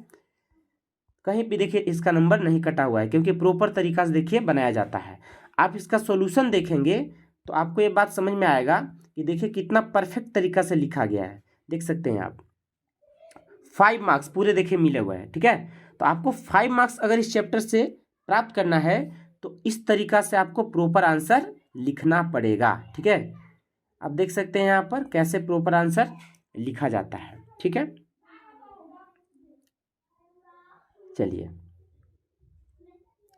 कहीं भी देखिए इसका नंबर नहीं कटा हुआ है क्योंकि प्रॉपर तरीका से देखिए बनाया जाता है। आप इसका सॉल्यूशन देखेंगे तो आपको ये बात समझ में आएगा कि देखिए कितना परफेक्ट तरीका से लिखा गया है। देख सकते हैं आप 5 मार्क्स पूरे देखिए मिले हुए हैं। ठीक है, तो आपको 5 मार्क्स अगर इस चैप्टर से प्राप्त करना है तो इस तरीका से आपको प्रॉपर आंसर लिखना पड़ेगा। ठीक है, आप देख सकते हैं यहाँ पर कैसे प्रॉपर आंसर लिखा जाता है। ठीक है, चलिए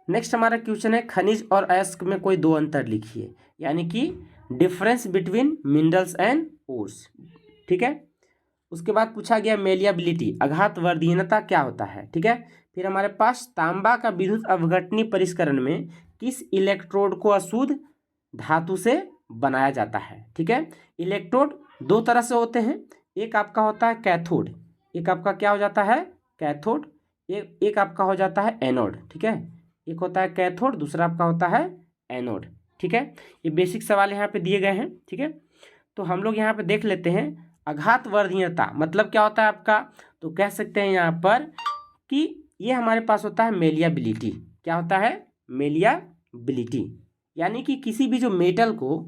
नेक्स्ट हमारा क्वेश्चन है, खनिज और अयस्क में कोई 2 अंतर लिखिए, यानी कि difference between minerals and ores. ठीक है, उसके बाद पूछा गया मेलिएबिलिटी, आघातवर्धीनता क्या होता है। ठीक है, फिर हमारे पास तांबा का विद्युत अवघटनी परिष्करण में किस इलेक्ट्रोड को अशुद्ध धातु से बनाया जाता है। ठीक है, इलेक्ट्रोड 2 तरह से होते हैं, एक आपका होता है कैथोड, एक आपका क्या हो जाता है कैथोड, एक आपका हो जाता है एनोड। ठीक है, एक होता है कैथोड, दूसरा आपका होता है एनोड। ठीक है, ये बेसिक सवाल यहाँ पे दिए गए हैं। ठीक है, तो हम लोग यहाँ पे देख लेते हैं आघातवर्धीनता मतलब क्या होता है आपका, तो कह सकते हैं यहाँ पर कि ये हमारे पास होता है मेलिएबिलिटी। क्या होता है, मेलिएबिलिटी, यानी कि किसी भी जो मेटल को,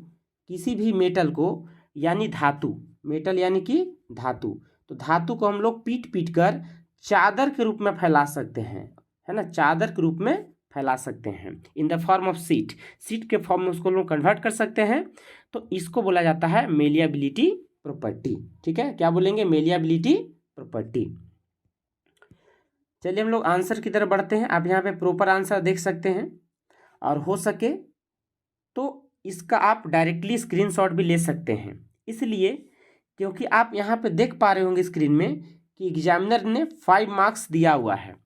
किसी भी मेटल को यानी धातु, मेटल यानी कि धातु, तो धातु को हम लोग पीट पीट कर चादर के रूप में फैला सकते हैं, है ना, चादर के रूप में फैला सकते हैं in the form of seat, seat के फॉर्म में उसको लोग कन्वर्ट कर सकते हैं, तो इसको बोला जाता है मेलिएबिलिटी प्रॉपर्टी। ठीक है, क्या बोलेंगे, मेलिएबिलिटी प्रॉपर्टी। चलिए हम लोग आंसर की तरफ बढ़ते हैं। आप यहाँ पे प्रॉपर आंसर देख सकते हैं और हो सके तो इसका आप डायरेक्टली स्क्रीनशॉट भी ले सकते हैं, इसलिए क्योंकि आप यहाँ पे देख पा रहे होंगे स्क्रीन में कि एग्जामिनर ने 5 मार्क्स दिया हुआ है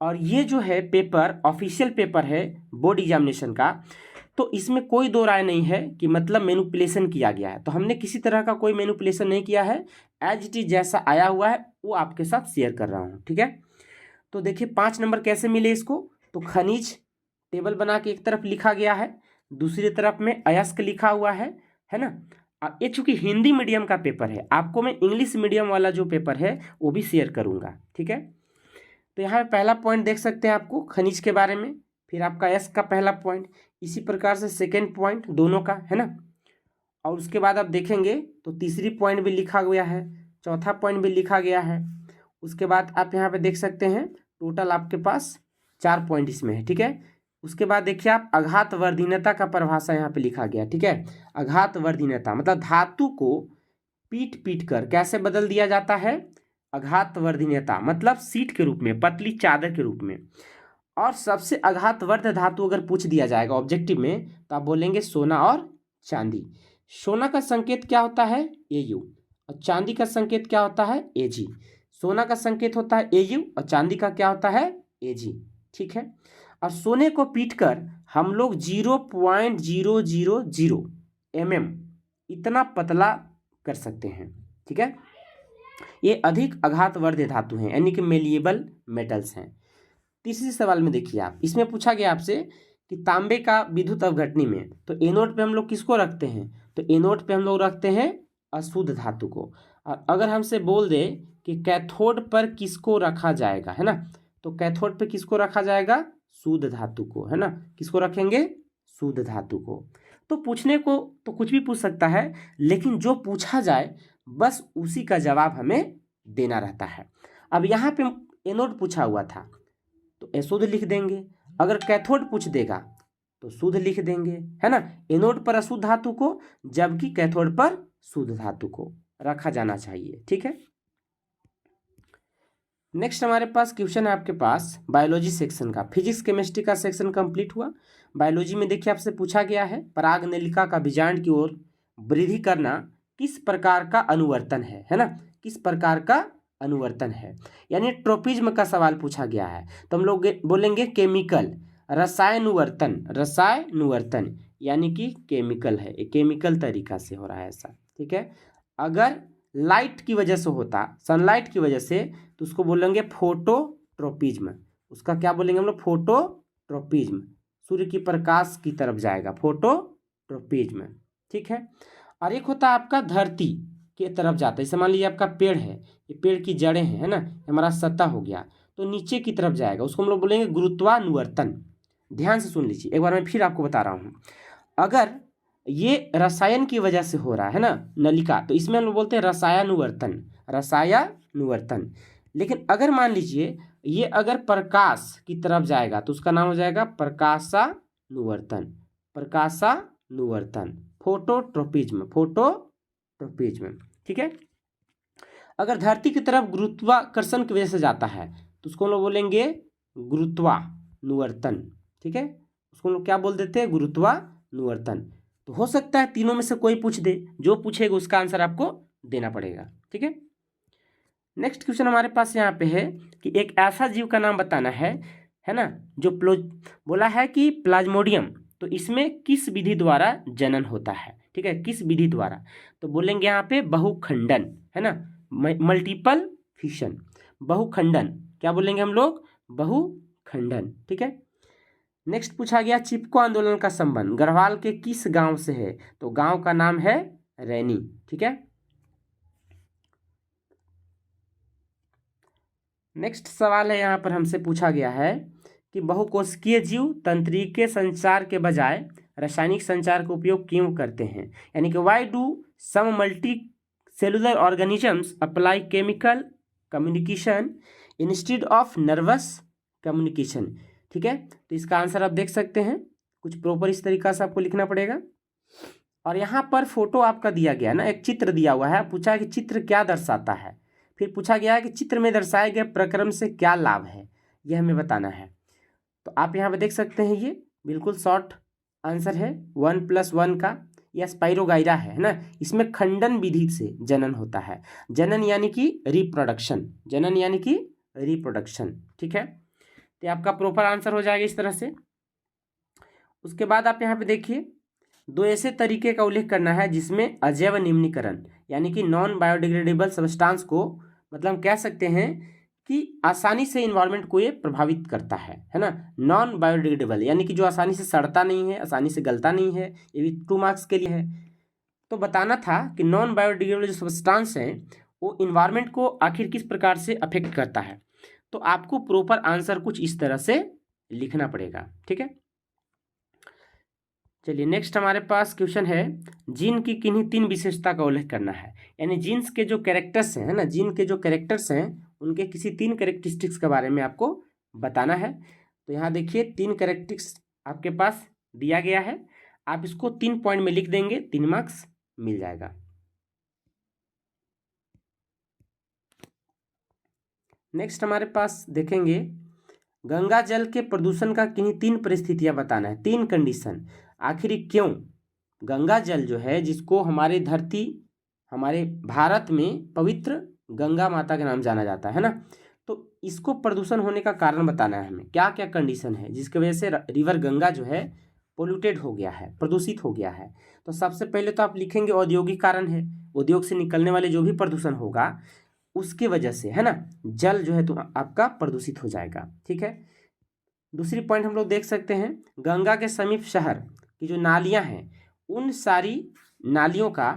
और ये जो है पेपर ऑफिशियल पेपर है बोर्ड एग्जामिनेशन का, तो इसमें कोई दो राय नहीं है कि मतलब मैनिपुलेशन किया गया है। तो हमने किसी तरह का कोई मैनिपुलेशन नहीं किया है, एज इट इज जैसा आया हुआ है वो आपके साथ शेयर कर रहा हूँ। ठीक है, तो देखिए 5 नंबर कैसे मिले इसको, तो खनिज टेबल बना के एक तरफ लिखा गया है, दूसरी तरफ में अयस्क लिखा हुआ है ना। अब ये चूंकि हिंदी मीडियम का पेपर है, आपको मैं इंग्लिश मीडियम वाला जो पेपर है वो भी शेयर करूँगा। ठीक है, तो यहाँ पे पहला पॉइंट देख सकते हैं आपको खनिज के बारे में, फिर आपका अयस्क का पहला पॉइंट, इसी प्रकार से सेकेंड पॉइंट दोनों का, है ना। और उसके बाद आप देखेंगे तो तीसरी पॉइंट भी लिखा गया है, चौथा पॉइंट भी लिखा गया है। उसके बाद आप यहाँ पे देख सकते हैं टोटल आपके पास 4 पॉइंट इसमें है। ठीक है, उसके बाद देखिए आप आघातवर्धीनता का परिभाषा यहाँ पे लिखा गया। ठीक है, आघातवर्धीनता मतलब धातु को पीट पीट कर कैसे बदल दिया जाता है, आघातवर्धीनता मतलब सीट के रूप में, पतली चादर के रूप में। और सबसे आघातवर्ध धातु अगर पूछ दिया जाएगा ऑब्जेक्टिव में तो आप बोलेंगे सोना और चांदी। सोना का संकेत क्या होता है, Au, और चांदी का संकेत क्या होता है, Ag। सोना का संकेत होता है Au और चांदी का क्या होता है, Ag। ठीक है, और सोने को पीटकर हम लोग 0.000 mm इतना पतला कर सकते हैं। ठीक है, ये अधिक आघातवर्ध धातु हैं, यानी कि मेलिएबल मेटल्स हैं। तीसरे सवाल में देखिए आप, इसमें पूछा गया आपसे कि तांबे का विद्युत अवघटनी में, तो एनोड पे हम लोग किसको रखते हैं, तो एनोड पे हम लोग रखते हैं अशुद्ध धातु को। और अगर हमसे बोल दे कि कैथोड पर किसको रखा जाएगा, है ना, तो कैथोड पे किसको रखा जाएगा, शुद्ध धातु को, है ना, किसको रखेंगे, शुद्ध धातु को। तो पूछने को तो कुछ भी पूछ सकता है, लेकिन जो पूछा जाए बस उसी का जवाब हमें देना रहता है। अब यहाँ पे एनोड पूछा हुआ था तो अशुद्ध लिख देंगे, अगर कैथोड पूछ देगा तो शुद्ध लिख देंगे, है ना। एनोड पर अशुद्ध धातु को जबकि कैथोड पर शुद्ध धातु को रखा जाना चाहिए। ठीक है, नेक्स्ट हमारे पास क्वेश्चन है आपके पास बायोलॉजी सेक्शन का। फिजिक्स केमिस्ट्री का सेक्शन कंप्लीट हुआ। बायोलॉजी में देखिए आपसे पूछा गया है पराग नलिका का बीजांड की ओर वृद्धि करना किस प्रकार का अनुवर्तन है ना, किस प्रकार का अनुवर्तन है, यानी ट्रोपिज्म का सवाल पूछा गया है। तो हम लोग बोलेंगे केमिकल, रसायनुवर्तन, रसायनुवर्तन यानी कि केमिकल है, एक केमिकल तरीका से हो रहा है ऐसा, ठीक है। अगर लाइट की वजह से होता, सनलाइट की वजह से, तो उसको बोलेंगे फोटोट्रोपिज्म। उसका क्या बोलेंगे हम लोग, फोटोट्रोपिज्म, सूर्य की प्रकाश की तरफ जाएगा, फोटोट्रोपिज्म, ठीक है। और एक होता है आपका धरती की तरफ जाता है, जैसे मान लीजिए आपका पेड़ है, ये पेड़ की जड़ें हैं, है ना, हमारा सतह हो गया, तो नीचे की तरफ जाएगा, उसको हम लोग बोलेंगे गुरुत्वानुवर्तन। ध्यान से सुन लीजिए, एक बार मैं फिर आपको बता रहा हूँ। अगर ये रसायन की वजह से हो रहा है ना नलिका, तो इसमें हम लोग बोलते हैं रसायनुवर्तन, रसायनुवर्तन। लेकिन अगर मान लीजिए ये अगर प्रकाश की तरफ जाएगा, तो उसका नाम हो जाएगा प्रकाशानुवर्तन, प्रकाशानुवर्तन, फोटोट्रोपिज्म, फोटोट्रोपिज्म, ठीक है। अगर धरती की तरफ गुरुत्वाकर्षण की वजह से जाता है, तो उसको हम लोग बोलेंगे गुरुत्वानुवर्तन, ठीक है। उसको हम लोग क्या बोल देते हैं, गुरुत्वानुवर्तन। तो हो सकता है तीनों में से कोई पूछ दे, जो पूछेगा उसका आंसर आपको देना पड़ेगा, ठीक है। नेक्स्ट क्वेश्चन हमारे पास यहाँ पे है कि एक ऐसा जीव का नाम बताना है ना, जो बोला है कि प्लाज्मोडियम, तो इसमें किस विधि द्वारा जनन होता है, ठीक है, किस विधि द्वारा। तो बोलेंगे यहाँ पे बहुखंडन, है ना, मल्टीपल फिशन, बहुखंडन, क्या बोलेंगे हम लोग, बहुखंडन, ठीक है। नेक्स्ट पूछा गया चिपको आंदोलन का संबंध गढ़वाल के किस गांव से है, तो गांव का नाम है रैनी, ठीक है। नेक्स्ट सवाल है, यहाँ पर हमसे पूछा गया है कि बहुकोशिकीय जीव तंत्रिके संचार के बजाय रासायनिक संचार का उपयोग क्यों करते हैं, यानी कि why do some multicellular organisms apply chemical communication instead of nervous communication, ठीक है। तो इसका आंसर आप देख सकते हैं, कुछ प्रॉपर इस तरीका से आपको लिखना पड़ेगा। और यहाँ पर फोटो आपका दिया गया ना, एक चित्र दिया हुआ है, पूछा है कि चित्र क्या दर्शाता है, फिर पूछा गया है कि चित्र में दर्शाए गए प्रक्रम से क्या लाभ है, यह हमें बताना है। तो आप यहाँ पे देख सकते हैं, ये बिल्कुल शॉर्ट आंसर है 1+1 का, यह स्पाइरोगाइरा है ना। इसमें खंडन विधि से जनन होता है, जनन यानी कि रिप्रोडक्शन, जनन यानी कि रिप्रोडक्शन, ठीक है। तो आपका प्रॉपर आंसर हो जाएगा इस तरह से। उसके बाद आप यहाँ पे देखिए, दो ऐसे तरीके का उल्लेख करना है जिसमें अजैव निम्नीकरण यानी कि नॉन बायोडिग्रेडेबल सब्सटेंस को, मतलब कह सकते हैं कि आसानी से इन्वायरमेंट को ये प्रभावित करता है ना। नॉन बायोडिग्रेडेबल यानी कि जो आसानी से सड़ता नहीं है, आसानी से गलता नहीं है, ये भी 2 मार्क्स के लिए है। तो बताना था कि नॉन बायोडिग्रेडेबल जो सब्सटेंस हैं वो इन्वायरमेंट को आखिर किस प्रकार से अफेक्ट करता है। तो आपको प्रॉपर आंसर कुछ इस तरह से लिखना पड़ेगा, ठीक है। चलिए नेक्स्ट हमारे पास क्वेश्चन है, जीन की किन्हीं 3 विशेषता का उल्लेख करना है, यानी जीन्स के जो कैरेक्टर्स हैं, है ना, जीन के जो कैरेक्टर्स हैं उनके किसी 3 कैरेक्टरिस्टिक्स के बारे में आपको बताना है। तो यहाँ देखिए 3 कैरेक्टरिस्टिक्स आपके पास दिया गया है, आप इसको 3 पॉइंट में लिख देंगे, 3 मार्क्स मिल जाएगा। नेक्स्ट हमारे पास देखेंगे, गंगा जल के प्रदूषण का किन्हीं 3 परिस्थितियां बताना है, 3 कंडीशन। आखिर क्यों गंगा जल जो है, जिसको हमारे धरती, हमारे भारत में पवित्र गंगा माता के नाम जाना जाता है ना, तो इसको प्रदूषण होने का कारण बताना है हमें, क्या क्या कंडीशन है जिसकी वजह से रिवर गंगा जो है पोल्यूटेड हो गया है, प्रदूषित हो गया है। तो सबसे पहले तो आप लिखेंगे औद्योगिक कारण है, उद्योग से निकलने वाले जो भी प्रदूषण होगा उसकी वजह से, है ना, जल जो है तो आपका प्रदूषित हो जाएगा, ठीक है। दूसरी पॉइंट हम लोग देख सकते हैं, गंगा के समीप शहर की जो नालियां हैं, उन सारी नालियों का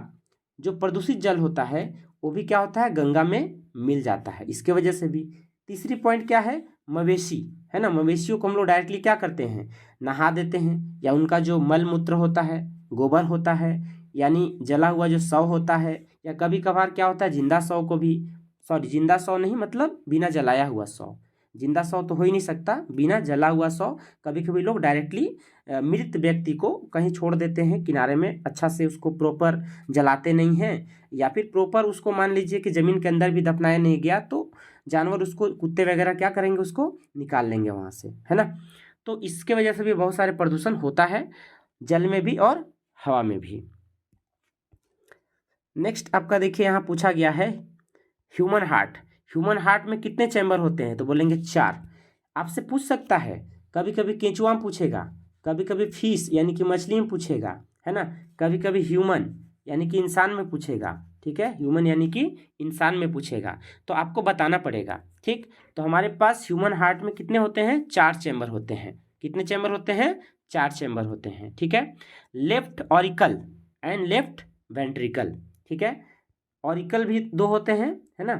जो प्रदूषित जल होता है वो भी क्या होता है, गंगा में मिल जाता है, इसके वजह से भी। तीसरी पॉइंट क्या है, मवेशी, है ना, मवेशियों को हम लोग डायरेक्टली क्या करते हैं, नहा देते हैं, या उनका जो मल मूत्र होता है, गोबर होता है, यानी जला हुआ जो शव होता है, या कभी कभार क्या होता है जिंदा शव को भी, सॉरी जिंदा शव नहीं, मतलब बिना जलाया हुआ शव, जिंदा शव तो हो ही नहीं सकता, बिना जला हुआ शव, कभी कभी लोग डायरेक्टली मृत व्यक्ति को कहीं छोड़ देते हैं किनारे में, अच्छा से उसको प्रॉपर जलाते नहीं हैं, या फिर प्रॉपर उसको मान लीजिए कि ज़मीन के अंदर भी दफनाया नहीं गया तो जानवर उसको, कुत्ते वगैरह क्या करेंगे, उसको निकाल लेंगे वहाँ से, है ना। तो इसके वजह से भी बहुत सारे प्रदूषण होता है, जल में भी और हवा में भी। नेक्स्ट आपका देखिए यहाँ पूछा गया है ह्यूमन हार्ट। ह्यूमन हार्ट में कितने चैम्बर होते हैं, तो बोलेंगे 4। आपसे पूछ सकता है, कभी कभी केंचुआ में पूछेगा, कभी कभी फिश यानी कि मछली में पूछेगा, है ना, कभी कभी ह्यूमन यानी कि इंसान में पूछेगा, ठीक है, ह्यूमन यानी कि इंसान में पूछेगा, तो आपको बताना पड़ेगा, ठीक। तो हमारे पास ह्यूमन हार्ट में कितने होते हैं, 4 चैम्बर होते हैं। कितने चैम्बर होते हैं, 4 चैम्बर होते हैं, ठीक है। Left auricle and left ventricle, ठीक है, ऑरिकल भी 2 होते हैं, है ना,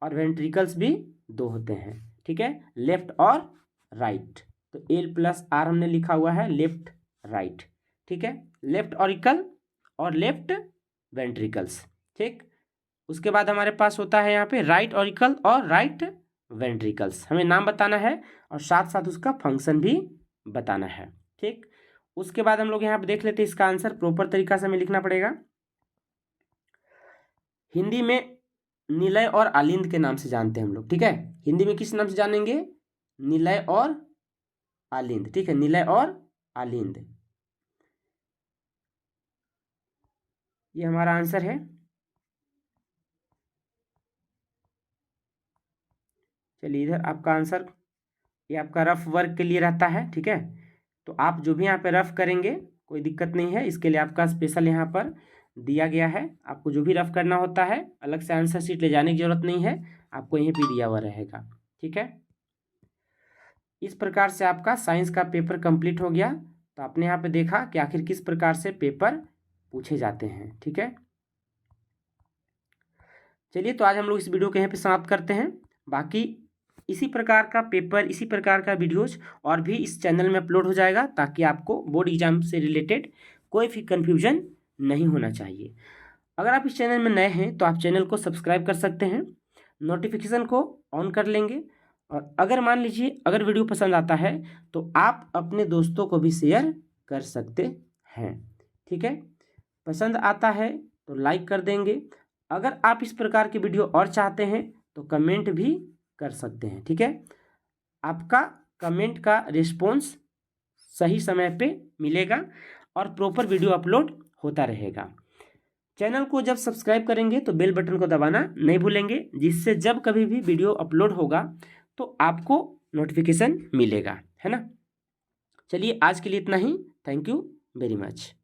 और वेंट्रिकल्स भी 2 होते हैं, ठीक है, लेफ्ट और राइट। तो L+R हमने लिखा हुआ है लेफ्ट राइट, ठीक है, लेफ्ट ऑरिकल और लेफ्ट वेंट्रिकल्स, ठीक। उसके बाद हमारे पास होता है यहाँ पे राइट ऑरिकल और राइट वेंट्रिकल्स, हमें नाम बताना है और साथ साथ उसका फंक्शन भी बताना है, ठीक। उसके बाद हम लोग यहाँ पे देख लेते हैं इसका आंसर प्रॉपर तरीका से हमें लिखना पड़ेगा। हिंदी में निलय और आलिंद के नाम से जानते हैं हम लोग, ठीक है, हिंदी में किस नाम से जानेंगे, निलय और आलिंद, ठीक है, निलय और आलिंद, ये हमारा आंसर है। चलिए इधर आपका आंसर, ये आपका रफ वर्क के लिए रहता है, ठीक है, तो आप जो भी यहाँ पे रफ करेंगे कोई दिक्कत नहीं है, इसके लिए आपका स्पेशल यहाँ पर दिया गया है, आपको जो भी रफ करना होता है अलग से आंसर शीट ले जाने की जरूरत नहीं है, आपको यहीं पे दिया हुआ रहेगा, ठीक है। इस प्रकार से आपका साइंस का पेपर कंप्लीट हो गया। तो आपने यहाँ पे देखा कि आखिर किस प्रकार से पेपर पूछे जाते हैं, ठीक है। चलिए तो आज हम लोग इस वीडियो को यहाँ पे समाप्त करते हैं। बाकी इसी प्रकार का पेपर, इसी प्रकार का वीडियोज और भी इस चैनल में अपलोड हो जाएगा, ताकि आपको बोर्ड एग्जाम से रिलेटेड कोई भी कन्फ्यूजन नहीं होना चाहिए। अगर आप इस चैनल में नए हैं तो आप चैनल को सब्सक्राइब कर सकते हैं, नोटिफिकेशन को ऑन कर लेंगे, और अगर मान लीजिए अगर वीडियो पसंद आता है तो आप अपने दोस्तों को भी शेयर कर सकते हैं, ठीक है। पसंद आता है तो लाइक कर देंगे। अगर आप इस प्रकार की वीडियो और चाहते हैं तो कमेंट भी कर सकते हैं, ठीक है। आपका कमेंट का रिस्पॉन्स सही समय पे मिलेगा और प्रॉपर वीडियो अपलोड होता रहेगा। चैनल को जब सब्सक्राइब करेंगे तो बेल बटन को दबाना नहीं भूलेंगे, जिससे जब कभी भी वीडियो अपलोड होगा तो आपको नोटिफिकेशन मिलेगा, है ना। चलिए आज के लिए इतना ही, थैंक यू वेरी मच।